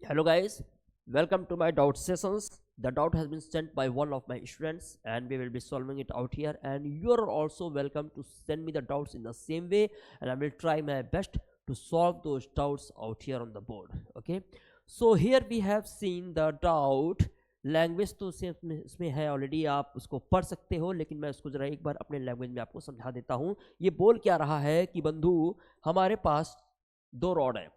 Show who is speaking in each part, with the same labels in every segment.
Speaker 1: Hello guys, welcome to my doubt sessions. The doubt has been sent by one of my students and we will be solving it out here, and you are also welcome to send me the doubts in the same way, and I will try my best to solve those doubts out here on the board. Okay, so here we have seen the doubt. Language तो इसमें है already, आप उसको पढ़ सकते हो, लेकिन मैं उसको जरा एक बार अपने लैंग्वेज में आपको समझा देता हूँ. ये बोल क्या रहा है कि बंधु हमारे पास दो रॉड है,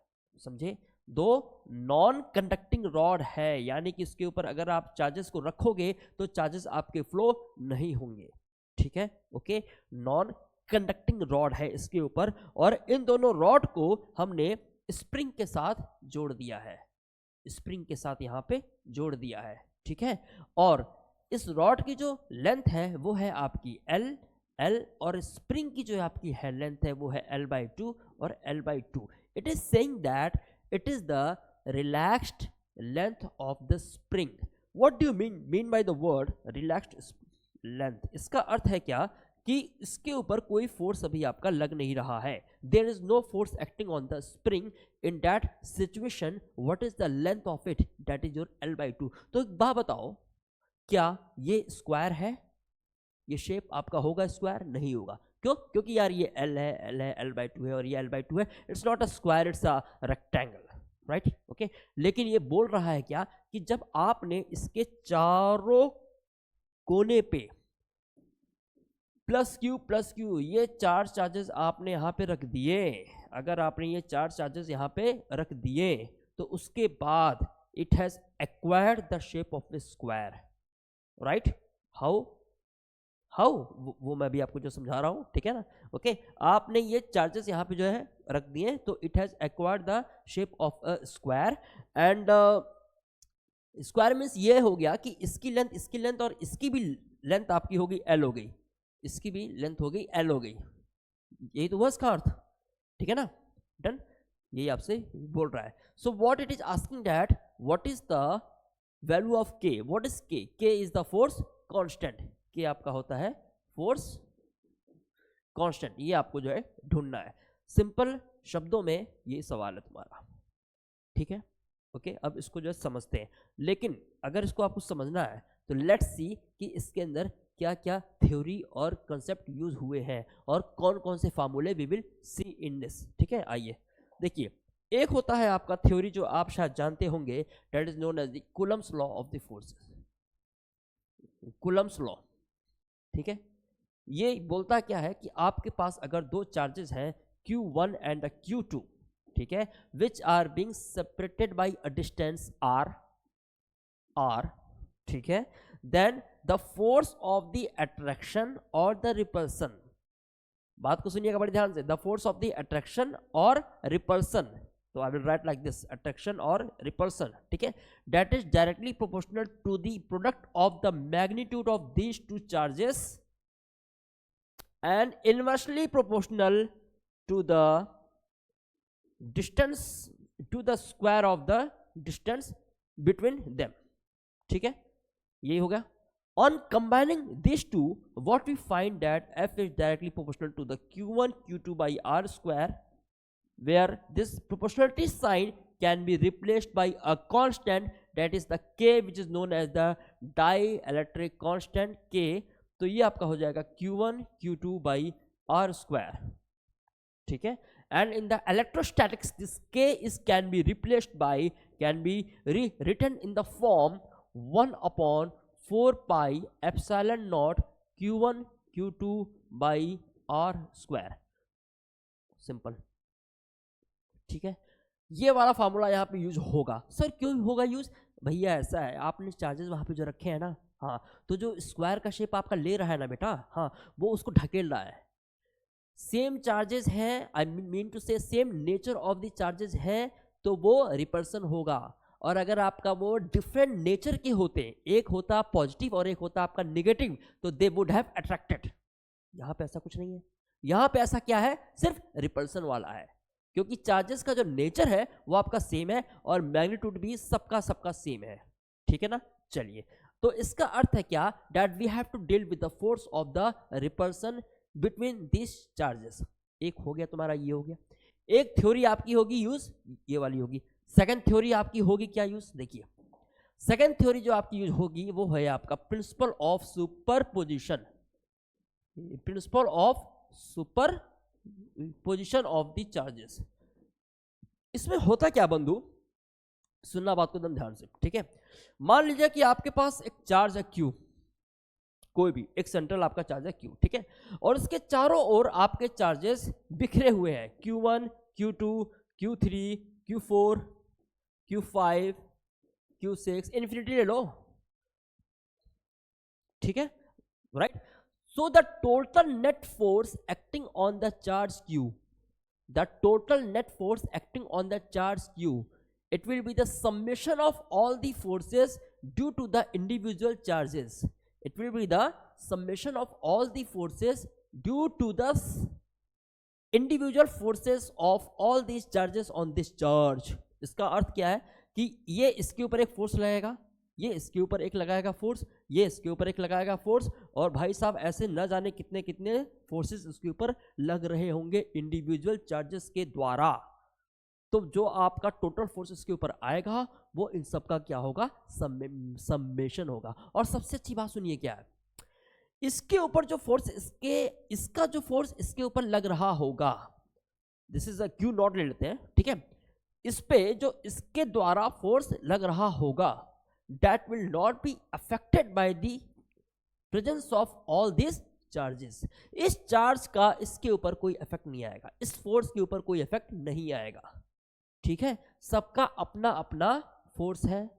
Speaker 1: समझे, दो नॉन कंडक्टिंग रॉड है, यानी कि इसके ऊपर अगर आप चार्जेस को रखोगे तो चार्जेस आपके फ्लो नहीं होंगे. ठीक है, ओके, नॉन कंडक्टिंग रॉड है इसके ऊपर, और इन दोनों रॉड को हमने स्प्रिंग के साथ जोड़ दिया है, स्प्रिंग के साथ यहाँ पे जोड़ दिया है. ठीक है, और इस रॉड की जो लेंथ है वो है आपकी L, और स्प्रिंग की जो आपकी है लेंथ है वो है L/2 और L/2. It is saying that it is the relaxed length of the spring. What do you mean by the word relaxed length? इसका अर्थ है क्या कि इसके ऊपर कोई फोर्स अभी आपका लग नहीं रहा है. There is no force acting on the spring. In that situation, what is the length of it? That is your L/2. तो एक बात बताओ, क्या ये स्क्वायर है? ये शेप आपका होगा स्क्वायर? नहीं होगा. क्यों? क्योंकि यार ये L है, L/2 है, और ये L/2 है. It's not a square, it's a rectangle, right? Okay, लेकिन ये बोल रहा है क्या कि जब आपने इसके चारों कोने पे प्लस क्यू ये चार चार्जेस आपने यहाँ पे रख दिए, अगर आपने ये चार चार्जेस यहाँ पे रख दिए तो उसके बाद it has acquired the shape of A square, right? How वो मैं भी आपको जो समझा रहा हूं, ठीक है ना? ओके, आपने ये चार्जेस यहाँ पे जो है रख दिए तो it has acquired the shape of a square, and square means ये हो गया कि इसकी लेंथ और इसकी भी लेंथ आपकी होगी L हो गई, इसकी भी लेंथ हो गई L हो गई. यही तो हुआ इसका अर्थ, ठीक है ना? डन, यही आपसे बोल रहा है. So what it is asking that what is the value of K? What is K? K is the force constant. K आपका होता है फोर्स कांस्टेंट. ये आपको जो है ढूंढना है. सिंपल शब्दों में ये सवाल है तुम्हारा, ठीक है? ओके, अब इसको जो है समझते हैं, लेकिन अगर इसको आपको समझना है तो लेट्स सी कि इसके अंदर क्या क्या थ्योरी और कंसेप्ट यूज हुए हैं और कौन कौन से फार्मूले we will see in this. ठीक है, आइए देखिए. एक होता है आपका थ्योरी जो आप शायद जानते होंगे, that is known as the Coulomb's law of the forces. Coulomb's law, ठीक है, ये बोलता क्या है कि आपके पास अगर दो चार्जेस हैं Q1 एंड Q2, ठीक है, which are being separated by a distance R, ठीक है, then the force of the attraction और द रिपल्सन. बात को सुनिएगा बड़े ध्यान से. The force of the attraction और रिपल्सन, तो I will write like this, attraction और रिपल्सन, ठीक है, that is directly proportional to the product of the magnitude of these two charges and inversely proportional to the distance, to the square of the distance between them. ठीक है, यही हो गया. On combining these two, what we find that F is directly proportional to the Q1 Q2 by R square, where this proportionality sign can be replaced by a constant, that is the K, which is known as the dielectric constant K. तो ये आपका हो जाएगा Q1 Q2 by R square, ठीक है. And in the electrostatics, this K can be replaced by, can be written in the form 1/4 pi epsilon naught Q1 Q2 by R square. Simple, ठीक है. ये वाला फार्मूला यहाँ पे use होगा. Sir क्यों होगा यूज? भैया ऐसा है, आपने चार्जेस वहाँ पे जो रखे हैं ना, हाँ, तो जो स्क्वायर का शेप आपका ले रहा है ना बेटा, हाँ, वो उसको ढकेल रहा है. सेम चार्जेस हैं, आई मीन टू से same nature of the charges हैं, तो वो रिपल्सन होगा. और अगर आपका वो डिफरेंट नेचर के होते, एक होता पॉजिटिव और एक होता आपका नेगेटिव, तो दे वुड हैव अट्रैक्टेड. यहाँ पे ऐसा कुछ नहीं है. यहाँ पे ऐसा क्या है, सिर्फ रिपल्सन वाला है, क्योंकि चार्जेस का जो नेचर है वो आपका सेम है और मैग्नीट्यूड भी सबका सेम है. ठीक है ना? चलिए, तो इसका अर्थ है क्या, that we have to deal with the force of the repulsion between this charges. एक हो गया तुम्हारा, ये हो गया. एक थ्योरी आपकी होगी यूज, ये वाली होगी. सेकंड थ्योरी आपकी होगी क्या यूज, देखिए सेकंड थ्योरी जो आपकी यूज होगी वो है आपका principle of superposition, principle of superposition of the charges. इसमें होता क्या बंधु, सुनना बात को एकदम ध्यान से, ठीक है। मान लीजिए कि आपके पास एक चार्ज है क्यू, कोई भी एक सेंट्रल आपका चार्ज है क्यू, ठीक है, और इसके चारों ओर आपके चार्जेस बिखरे हुए हैं, Q1, Q2, Q3, Q4, Q5, Q6, infinity ले लो, ठीक है, right. So the total net force acting on the charge Q, the total net force acting on the charge Q, it will be the summation of all the forces due to the individual charges. It will be the summation of all the forces due to the individual forces of all these charges on this charge. इसका अर्थ क्या है कि ये इसके ऊपर एक force लगेगा, ये इसके ऊपर एक लगाएगा फोर्स, ये इसके ऊपर एक लगाएगा फोर्स, और भाई साहब ऐसे न जाने कितने कितने फोर्सेस उसके ऊपर लग रहे होंगे इंडिविजुअल चार्जेस के द्वारा। तो जो आपका टोटल फोर्स इसके ऊपर आएगा वो इन सब का क्या होगा, सम्मेशन होगा। और सबसे अच्छी बात सुनिए क्या है, इसके ऊपर जो फोर्स इसका जो फोर्स इसके ऊपर लग रहा होगा, this is a Q not ले लेते हैं, ठीक है, इस पे जो इसके द्वारा फोर्स लग रहा होगा that will not be affected by the presence of all these charges. इस चार्ज का इसके ऊपर कोई इफेक्ट नहीं आएगा, इस फोर्स के ऊपर कोई इफेक्ट नहीं आएगा, ठीक है, सबका अपना अपना फोर्स है,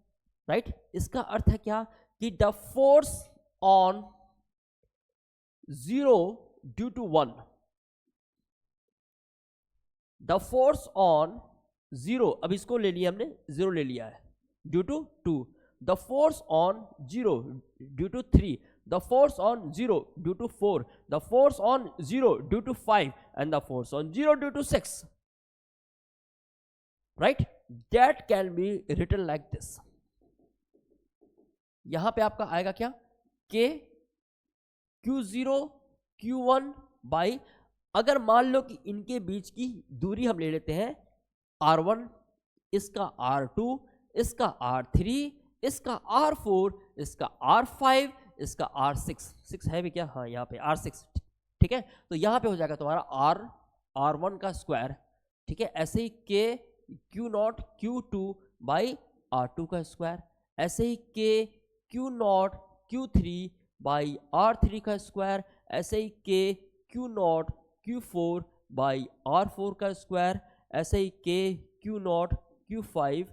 Speaker 1: राइट। इसका अर्थ है क्या कि the force on 0 due to 1, the force on 0, अब इसको ले लिया हमने, 0 ले लिया है, due to 2, the force on 0 due to 3, the force on 0 due to 4, the force on 0 due to 5, and the force on 0 due to 6, right, that can be written like this. यहां पे आपका आएगा क्या, K Q0 Q1 बाई, अगर मान लो कि इनके बीच की दूरी हम ले लेते हैं R1, इसका R2, इसका R3, इसका R4, इसका R5, इसका R6, 6 है भी क्या, हाँ यहाँ पे R6, ठीक है, तो यहाँ पे हो जाएगा तुम्हारा R1 का स्क्वायर, ठीक है, ऐसे ही K Q0 Q2 by R2 का स्क्वायर, ऐसे ही K Q0 Q3 by R3 का स्क्वायर, ऐसे ही K Q0 Q4 by R4 का स्क्वायर, ऐसे ही K Q0 Q5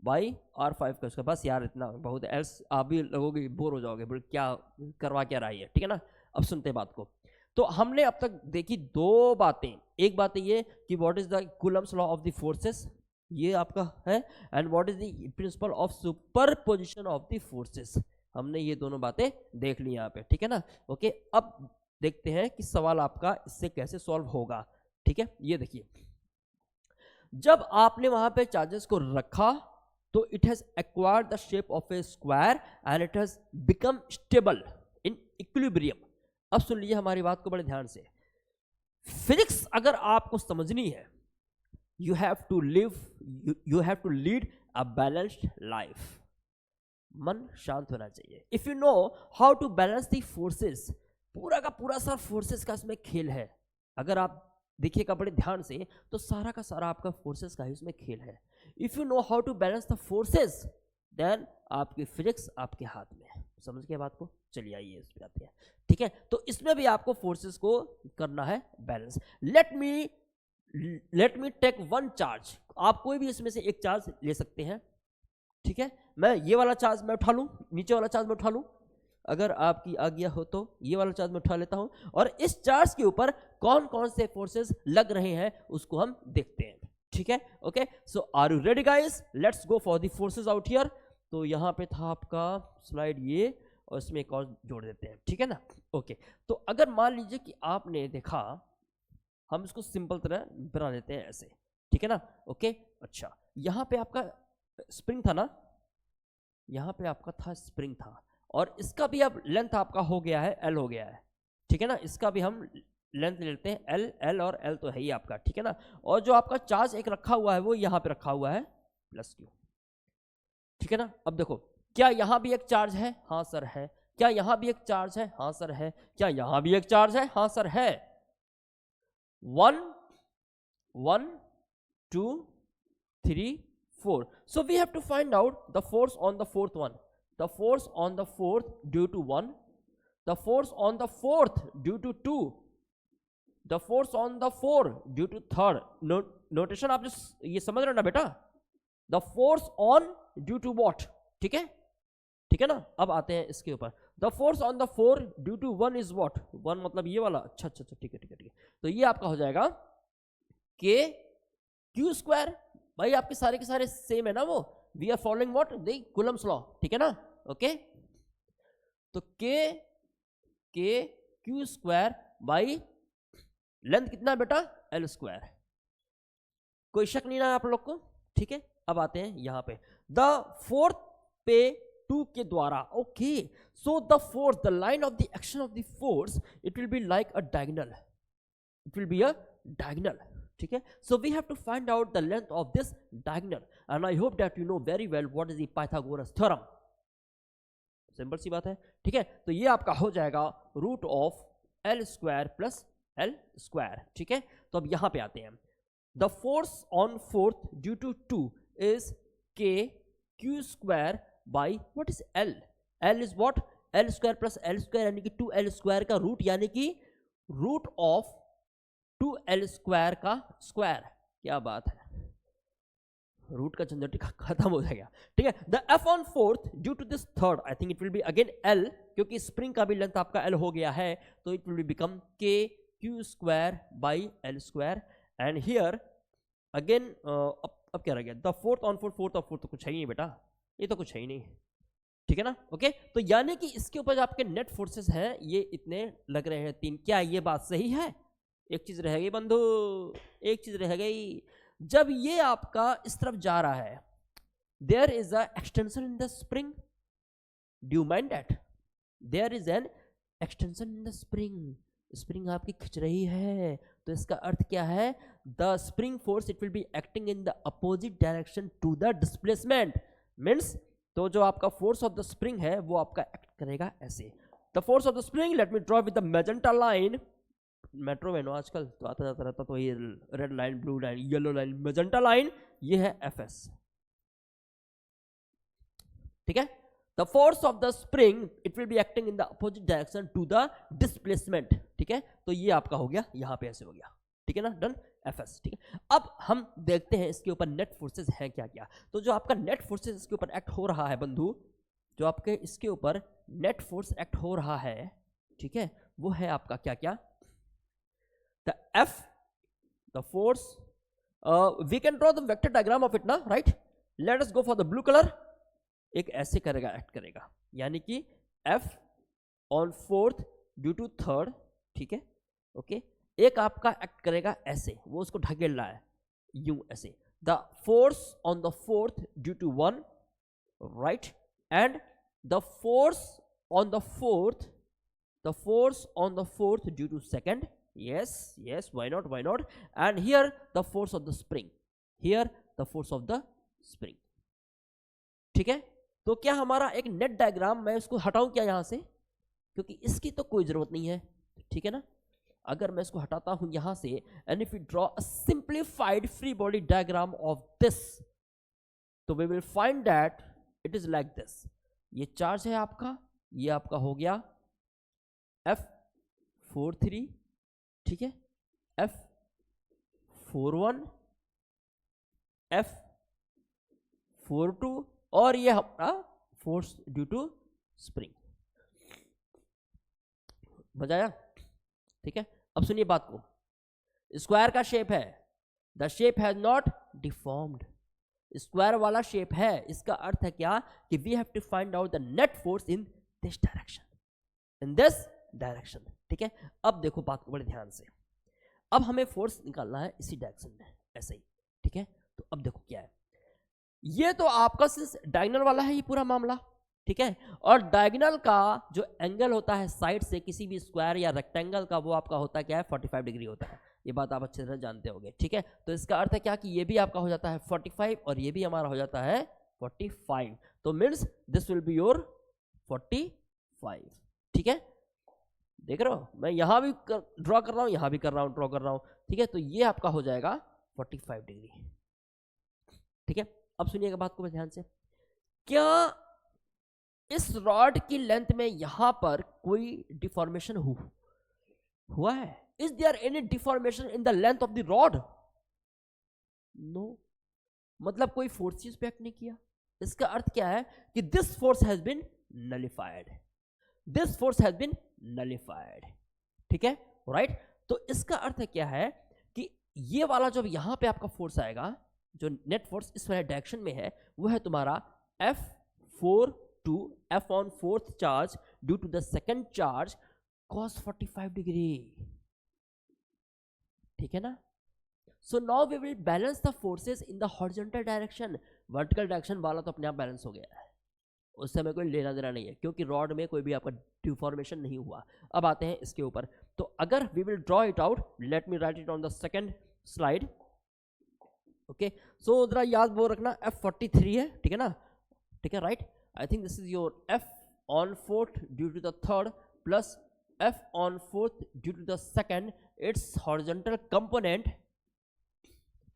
Speaker 1: by R5 का स्क्वायर। बस यार इतना बहुत, एल्स आप भी लोगों बोर हो जाओगे, बोल क्या करवा क्या रहा है, ठीक है ना। अब सुनते हैं बात को। तो हमने अब तक देखी दो बातें, एक बात ये कि what is the Coulomb's law of the forces, ये आपका है, and what is the principle of superposition of the forces, हमने ये दोनों बातें देख ली यहाँ पे, ठीक है ना। ओके, अब देखते हैं कि सवाल आपका इससे कैसे सॉल्व होगा, ठीक है। ये देखिए, जब आपने वहां पे चार्जेस को रखा तो it has acquired the shape of A square and it has become stable in equilibrium. अब सुन लीजिए हमारी बात को बड़े ध्यान से, फिजिक्स अगर आपको समझनी है, you have to lead a balanced life. मन शांत होना चाहिए। If you know how to balance the forces, पूरा का पूरा सर फोर्सेस का इसमें खेल है। अगर आप देखिएगा बड़े ध्यान से तो सारा का सारा आपका फोर्सेस का ही इसमें खेल है। If you know how to balance the forces then आपकी फिजिक्स आपके हाथ में है। समझ गए बात को? चलिए आइए इस पे आते हैं, ठीक है। तो इसमें भी आपको फोर्सेस को करना है balance. Let me take one charge. आप कोई भी इसमें से एक चार्ज ले सकते हैं, ठीक है। मैं ये वाला चार्ज मैं उठा लूं, नीचे वाला चार्ज मैं उठा लूं, अगर आपकी आज्ञा हो तो ये वाला चार्ज मैं उठा लेता हूं, और इस चार्ज के ऊपर कौन कौन से फोर्सेस लग रहे हैं उसको हम देखते हैं, ठीक है। Okay, so are you ready guys? Let's go for the forces out here. तो यहां पे था आपका स्लाइड ये, और इसमें एक और जोड़ देते हैं, ठीक है ना। ओके, तो अगर मान लीजिए कि आपने देखा, हम इसको सिंपल तरह बना लेते हैं ऐसे, ठीक है ना। ओके, अच्छा, यहां पे आपका स्प्रिंग था ना, यहां पे आपका था स्प्रिंग था, और इसका भी अब लेंथ आपका हो गया है, एल हो गया है, ठीक है ना। इसका भी हम लेंथ लेते हैं एल, एल और एल तो है ही आपका, ठीक है ना। और जो आपका चार्ज एक रखा हुआ है वो यहाँ पे रखा हुआ है, प्लस क्यू। ठीक है ना। अब देखो, क्या यहां भी एक चार्ज है? हाँ सर है। क्या यहां भी एक चार्ज है? हाँ सर है। क्या यहां भी एक चार्ज है? हाँ सर है। 1 1 2 3 4. So we have to find out the force on the fourth one. The force on the fourth due to 1, the force on the fourth due to 2, the force on the 4 due to third. Notation आप जो ये समझ रहे हो ना बेटा, the force on due to what, ठीक है, ठीक है ना। अब आते हैं इसके ऊपर, the force on the 4 due to 1 is what, 1 मतलब ये वाला, अच्छा अच्छा अच्छा, ठीक है ठीक है ठीक है। तो ये आपका हो जाएगा k q स्क्वायर। भाई आपके सारे के सारे सेम है ना, वो we are following what, the Coulomb's law, ठीक है ना। ओके, तो k q square by length कितना है बेटा, l स्क्वायर। कोई शक नहीं ना आप लोग को, ठीक है। अब आते हैं यहां पे, द फोर्थ पे 2 के द्वारा। Okay, so the force, the line of the action of the force, it will be like a diagonal, it will be a diagonal, ठीक है। So we have to find out the length of this diagonal, and I hope that you know very well what is the Pythagoras theorem. Simple सी बात है, ठीक है। तो ये आपका हो जाएगा root of l square plus l square, ठीक है। तो अब यहां पे आते हैं, the force on fourth due to 2 is k q square by what is l, l is what, l square plus l square यानी कि 2l स्क्वायर का रूट, यानी कि रूट ऑफ 2l स्क्वायर का स्क्वायर। क्या बात है, रूट का झंझट खत्म हो जाएगा, ठीक है। The f on fourth due to this third, I think it will be again l, क्योंकि स्प्रिंग का भी लेंथ आपका l हो गया है, तो it will become k q square by l square. And here again अब क्या रह गया, the fourth on fourth, fourth of fourth तो कुछ है ही नहीं बेटा, ये तो कुछ है ही नहीं, ठीक है ना। ओके, तो यानी कि इसके ऊपर जो आपके नेट फोर्सेस हैं ये इतने लग रहे हैं 3। क्या ये बात सही है? एक चीज रह गई बंधु, एक चीज रह गई, जब ये आपका इस तरफ जा रहा है, there is a extension in the spring, do you mind that, there is an extension in the spring, spring आपकी खिंच रही है, तो इसका अर्थ क्या है, the spring force it will be acting in the opposite direction to the displacement, means तो जो आपका फोर्स ऑफ द स्प्रिंग है वो आपका एक्ट करेगा ऐसे। The force of the spring, let me draw with the magenta line, metro में नो आजकल तो आता जाता रहता, तो ये red line, blue line, yellow line, magenta line, ये है एफएस, ठीक है। The force of the spring it will be acting in the opposite direction to the displacement, ठीक है। तो ये आपका हो गया, यहां पे ऐसे हो गया, ठीक है ना, डन, एफएस, ठीक है। अब हम देखते हैं इसके ऊपर नेट फोर्सेस हैं क्या क्या। तो जो आपका नेट फोर्सेस इसके ऊपर एक्ट हो रहा है बंधु, जो आपके इसके ऊपर नेट फोर्स एक्ट हो रहा है, ठीक है, वो है आपका क्या क्या, the F, the force, we can draw the vector diagram of it ना, right. Let us go for the blue colour, एक ऐसे करेगा, एक्ट करेगा, यानी कि F on fourth due to third, ठीक है, ओके। एक आपका एक्ट करेगा ऐसे, वो उसको ढकेल रहा है यूं ऐसे, the force on the fourth due to 1, right, and the force on the fourth, the force on the fourth due to second, yes yes, why not, and here the force of the spring, here the force of the spring, ठीक है। तो क्या हमारा एक net diagram, मैं इसको हटाऊं क्या यहां से, क्योंकि इसकी तो कोई जरूरत नहीं है, ठीक है ना। अगर मैं इसको हटाता हूं यहां से, and if you draw a simplified free body diagram of this, तो we will find that it is like this. ये चार्ज है आपका, ये आपका हो गया F43, ठीक है, F41, F42, और ये हमारा फोर्स ड्यू टू स्प्रिंग। मजा आया, ठीक है। अब सुनिए बात को, स्क्वायर का शेप है, the shape has not deformed, square वाला शेप है, इसका अर्थ है क्या, कि we have to find out the net force in this direction, in this direction, ठीक है। अब देखो बात को बड़े ध्यान से, अब हमें फोर्स निकालना है इसी डायरेक्शन में, ऐसे ही, ठीक है। तो अब देखो क्या है, ये तो आपका सिर्फ डायगोनल वाला है ये पूरा मामला, ठीक है। और डायगोनल का जो एंगल होता है साइड से किसी भी स्क्वायर या रेक्टेंगल का, वो आपका होता है क्या है, 45 डिग्री होता है। ये बात आप अच्छी तरह जानते होंगे, ठीक है। तो इसका अर्थ है क्या कि ये भी आपका हो जाता है 45 और ये भी हमारा हो जाता है 45, तो means this will be your 45, ठीक है। देख रहे हो, मैं यहाँ भी ड्रॉ कर रहा हूँ, यहाँ भी कर रहा हूँ, ड्रॉ कर रहा हूँ, ठीक है। तो ये आपका हो जाएगा 45 डिग्री, ठीक है। अब सुनिएगा बात को ध्यान से, क्या इस रॉड की लेंथ में यहां पर कोई डिफॉर्मेशन हुआ है? Is there any deformation in the length of the rod? No, मतलब कोई फोर्स इफेक्ट नहीं किया। इसका अर्थ क्या है कि this force has been nullified, this force has been nullified, ठीक है, राइट। तो इसका अर्थ क्या है कि ये वाला जब यहां पे आपका फोर्स आएगा, जो नेट फोर्स इस वाले डायरेक्शन में है, वो है तुम्हारा F4 to F on fourth charge due to the second charge cos 45 degree, ठीक है ना। So now we will balance the forces in the horizontal direction. Vertical direction वाला तो अपने आप बैलेंस हो गया है, उससे हमें कोई लेना देना नहीं है, क्योंकि रॉड में कोई भी आपका डिफॉर्मेशन नहीं हुआ। अब आते हैं इसके ऊपर, तो अगर we will draw it out, let me write it on the second slide, okay. So जरा याद वो रखना F43 है, ठीक है ना, ठीक है, right. I think this is your F on fourth due to the third plus F on fourth due to the second, its horizontal component,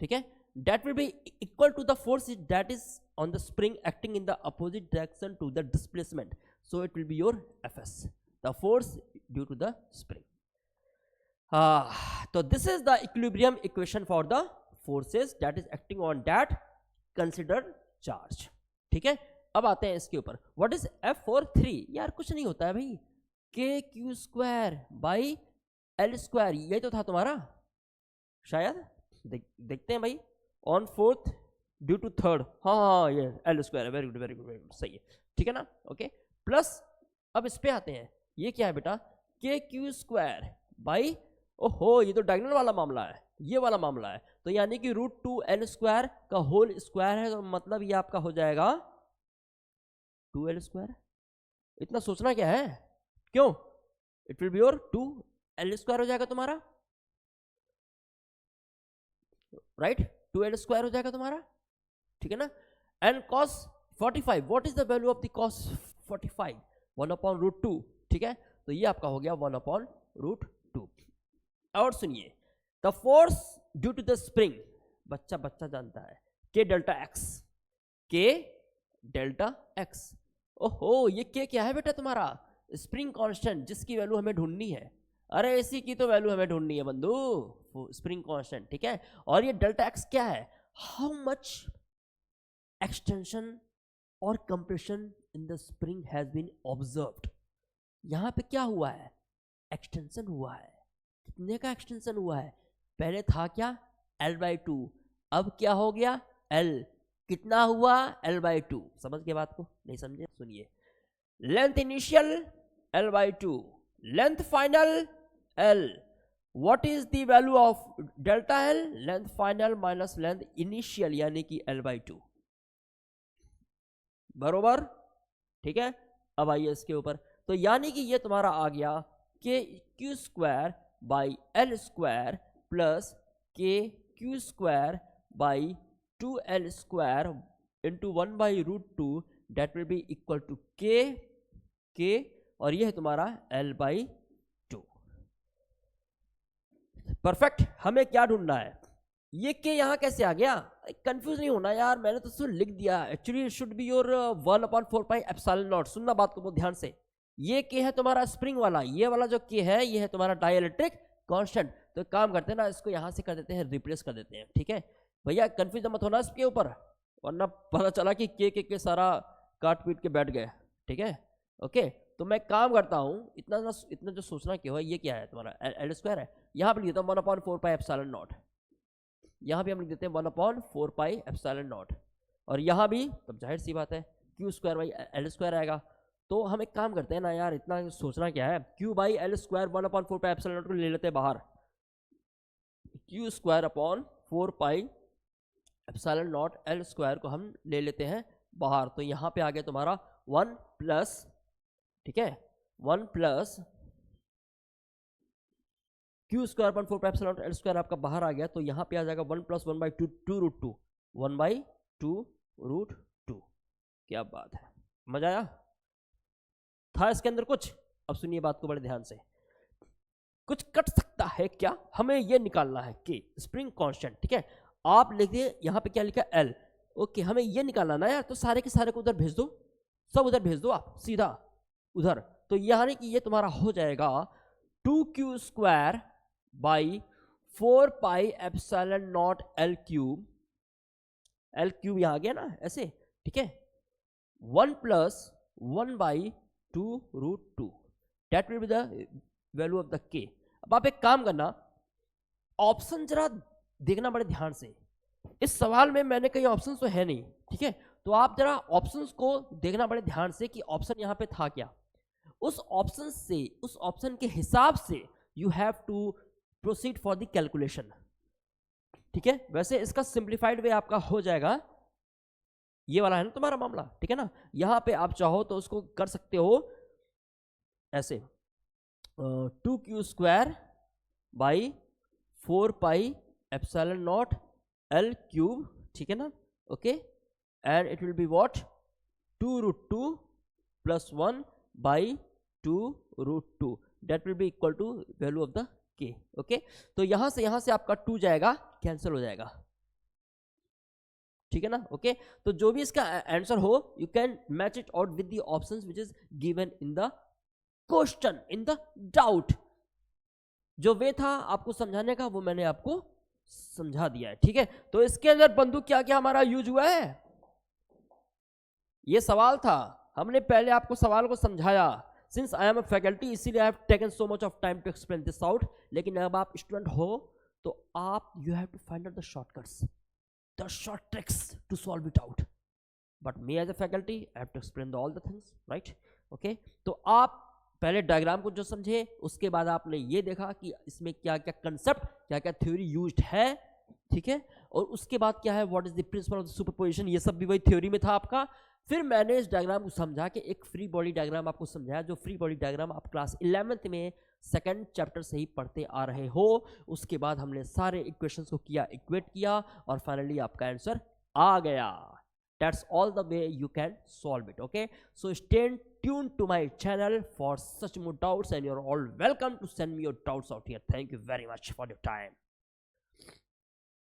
Speaker 1: ठीक है, that will be equal to the force that is on the spring acting in the opposite direction to the displacement, so it will be your Fs, the force due to the spring. So this is the equilibrium equation for the forces that is acting on that considered charge, ठीक है। अब आते हैं इसके ऊपर, what is F43? यार कुछ नहीं होता है भाई, KQ square by L square, ये तो था तुम्हारा शायद, देखते हैं भाई, on fourth due to third, हाँ ये L स्क्वायर है, very good very good very good, सही है, ठीक है ना, ओके। प्लस अब इस पे आते हैं, ये क्या है बेटा, KQ स्क्वायर बाई, ओहो ये तो डायगोनल वाला मामला है, ये वाला मामला है, तो यानी कि √2L स्क्वायर का होल स्क्वायर है, तो मतलब ये आपका हो जाएगा 2L स्क्वायर। इतना सोचना क्या है, क्यों, it will be your 2L square हो जाएगा तुम्हारा, राइट, 2L स्क्वायर हो जाएगा तुम्हारा, ठीक है ना। And cos 45, what is the value of the cos 45? 1/√2, ठीक है, तो ये आपका हो गया 1/√2। और सुनिए, the force due to the spring, बच्चा जानता है, K delta x, K delta x, ओहो ये K क्या है बेटा तुम्हारा, स्प्रिंग कांस्टेंट, जिसकी वैल्यू हमें ढूंढनी है, अरे इसी की तो वैल्यू हमें ढूंढनी है बंधु, स्प्रिंग कांस्टेंट, ठीक है। और ये डेल्टा एक्स क्या है, हाउ मच एक्सटेंशन और compression in the spring has been observed. यहां पे क्या हुआ है, एक्सटेंशन हुआ है, कितने का एक्सटेंशन हुआ है, पहले था क्या L/2, अब क्या हो गया L, कितना हुआ L/2, समझ के बात को, नहीं समझे, सुनिए, length initial L/2, length final L, what is the value of delta L, length final minus length initial, यानी कि L/2, बरोबर, ठीक है। अब आइए इसके ऊपर, तो यानी कि ये तुम्हारा आ गया KQ square by L square plus KQ square by 2L square into 1/√2, that will be equal to K, और ये है तुम्हारा L/2। परफेक्ट, हमें क्या ढूंढना है, ये K यहाँ कैसे आ गया, कंफ्यूज नहीं होना यार, मैंने तो सिर्फ लिख दिया, actually it should be your 1/4πε0। सुनना बात को बहुत ध्यान से, ये K है तुम्हारा स्प्रिंग वाला, ये वाला जो K है ये है तुम्हारा डाइलेक्ट्रिक कांस्टेंट। तो काम करते हैं ना, इसको यहाँ से कर देते हैं, रिप्लेस कर देते हैं, ठीक है भैया, कंफ्यूज मत होना इसके ऊपर, वरना पता चला कि K सारा काट पीट के बैठ गए, ठीक है, ओके। तो मैं काम करता हूँ, इतना जो सोचना क्यों है, ये क्या है तुम्हारा L स्क्वायर है, यहाँ पर लिख देता हूँ 1/4πε0, यहाँ भी हम लिख देते हैं 1/4πε0, और यहाँ भी तब जाहिर सी बात है Q square by L square आएगा। तो हम एक काम करते हैं ना यार, इतना सोचना क्या है, Q बाई L स्क्वायर 1/4πε0 को ले लेते हैं बाहर, Q square upon 4πε0 L square को हम ले लेते हैं बाहर, तो यहाँ पे आ गया तुम्हारा 1 प्लस, ठीक है, 1 plus Q square upon 4 pi epsilon naught L square आपका बाहर आ गया, तो यहाँ पे आ जाएगा 1 + 1/2 2√2 1/2√2। क्या बात है, मजा आया था इसके अंदर कुछ? अब सुनिए बात को बड़े ध्यान से, कुछ कट सकता है क्या, हमें ये निकालना है कि स्प्रिंग कांस्टेंट, ठीक है। आप लिखिए यहाँ पे क्या लिखा एल, ओके, हमें ये निकालना ना यार, तो सारे के सारे को उधर भेज दो, सब उधर भेज दो आप सीधा उधर। तो यानी कि ये तुम्हारा हो जाएगा 2q² by 4 pi epsilon naught l cube यहाँ आ गया ना ऐसे, ठीक है, 1 + 1/2√2 that will be the value of the के। अब आप एक काम करना, ऑप्शन जरा देखना बड़े ध्यान से, इस सवाल में मैंने कई ऑप्शन तो है नहीं, ठीक है, तो आप जरा ऑप्शंस को देखना बड़े ध्यान से कि ऑप्शन यहाँ पे था क्या, उस ऑप्शन से, उस ऑप्शन के हिसाब से you have to proceed for the calculation, ठीक है। वैसे इसका सिंप्लीफाइड वे आपका हो जाएगा, ये वाला है ना तुम्हारा मामला, ठीक है ना। यहाँ पे आप चाहो तो उसको कर सकते हो ऐसे 2q² by 4 pi epsilon naught l cube, ठीक है ना, okay, and it will be what 2√2 + 1/2√2 that will be equal to value of the k, okay. तो यहां से आपका 2 जाएगा, कैंसिल हो जाएगा, ठीक है ना, ओके। तो जो भी इसका आंसर हो, you can match it out with the options which is given in the question, in the doubt. जो वे था आपको समझाने का वो मैंने आपको समझा दिया है, ठीक है। तो इसके अंदर बंधु क्या क्या हमारा यूज हुआ है, ये सवाल था, हमने पहले आपको सवाल को समझाया। Since I am a faculty, इसीलिए I have taken so much of time to explain this out, लेकिन अब आप स्टूडेंट हो तो आप you have to find out the shortcuts, the short tricks to solve it out, but me as a faculty I have to explain all the things, right, okay. तो आप पहले diagram को जो समझे, उसके बाद आपने ये देखा कि इसमें क्या क्या कंसेप्ट, क्या क्या थ्योरी यूज्ड है, ठीक है, और उसके बाद क्या है, what is the principle of the superposition, ये सब भी वही थ्योरी में था आपका। फिर मैंने इस डायग्राम को समझा के एक फ्री बॉडी डायग्राम आपको समझाया, जो फ्री बॉडी डायग्राम आप क्लास 11th में 2nd चैप्टर से ही पढ़ते आ रहे हो। उसके बाद हमने सारे इक्वेशंस को किया, इक्वेट किया, और फाइनली आपका आंसर आ गया। That's all the way you can solve it, okay? So stay tuned to my channel for such more doubts, and you're all welcome to send me your doubts out here. Thank you very much for your time.